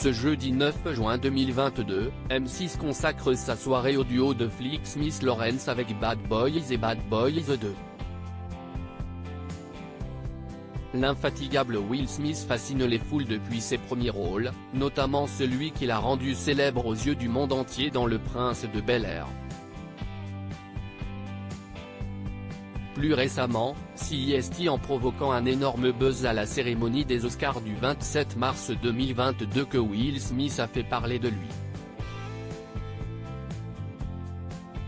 Ce jeudi 9 juin 2022, M6 consacre sa soirée au duo de flics Smith Lawrence avec Bad Boys et Bad Boys 2. L'infatigable Will Smith fascine les foules depuis ses premiers rôles, notamment celui qui l'a rendu célèbre aux yeux du monde entier dans Le Prince de Bel-Air. Plus récemment, CST en provoquant un énorme buzz à la cérémonie des Oscars du 27 mars 2022 que Will Smith a fait parler de lui.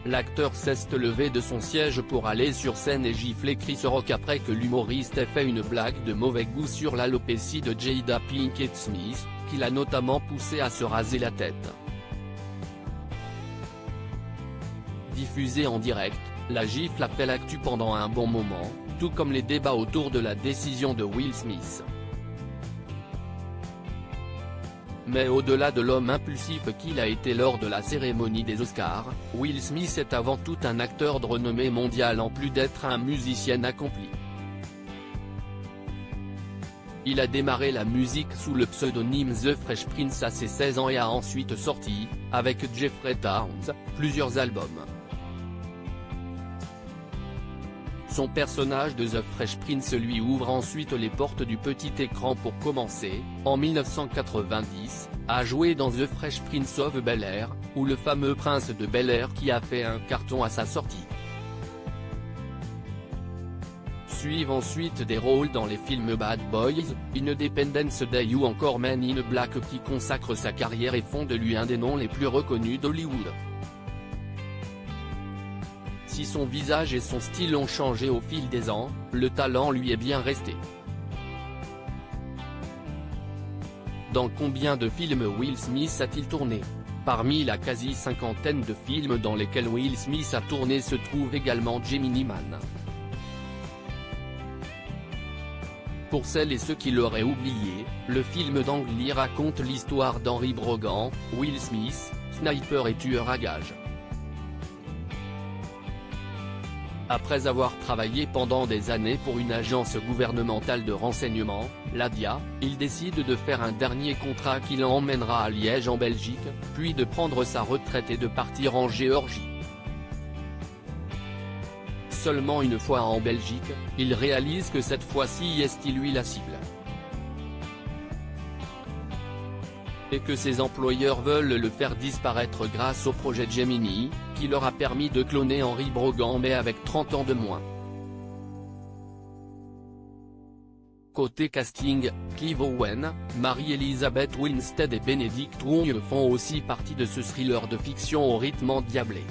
L'acteur s'est levé de son siège pour aller sur scène et gifler Chris Rock après que l'humoriste ait fait une blague de mauvais goût sur l'alopécie de Jada Pinkett Smith, qui l'a notamment poussé à se raser la tête. Diffusée en direct, la gifle a fait l'actu pendant un bon moment, tout comme les débats autour de la décision de Will Smith. Mais au-delà de l'homme impulsif qu'il a été lors de la cérémonie des Oscars, Will Smith est avant tout un acteur de renommée mondiale en plus d'être un musicien accompli. Il a démarré la musique sous le pseudonyme The Fresh Prince à ses 16 ans et a ensuite sorti, avec Jeffrey Towns, plusieurs albums. Son personnage de The Fresh Prince lui ouvre ensuite les portes du petit écran pour commencer, en 1990, à jouer dans The Fresh Prince of Bel-Air, ou le fameux Prince de Bel-Air qui a fait un carton à sa sortie. Suivent ensuite des rôles dans les films Bad Boys, Independence Day ou encore Men in Black qui consacrent sa carrière et font de lui un des noms les plus reconnus d'Hollywood. Si son visage et son style ont changé au fil des ans, le talent lui est bien resté. Dans combien de films Will Smith a-t-il tourné? Parmi la quasi-cinquantaine de films dans lesquels Will Smith a tourné se trouve également Gemini Man. Pour celles et ceux qui l'auraient oublié, le film d'Ang Lee raconte l'histoire d'Henry Brogan, Will Smith, sniper et tueur à gages. Après avoir travaillé pendant des années pour une agence gouvernementale de renseignement, la DIA, il décide de faire un dernier contrat qui l'emmènera à Liège en Belgique, puis de prendre sa retraite et de partir en Géorgie. Seulement une fois en Belgique, il réalise que cette fois-ci est lui la cible. Et que ses employeurs veulent le faire disparaître grâce au projet Gemini, qui leur a permis de cloner Henry Brogan mais avec 30 ans de moins. Côté casting, Clive Owen, Mary-Elizabeth Winstead et Benedict Wong font aussi partie de ce thriller de fiction au rythme endiablé.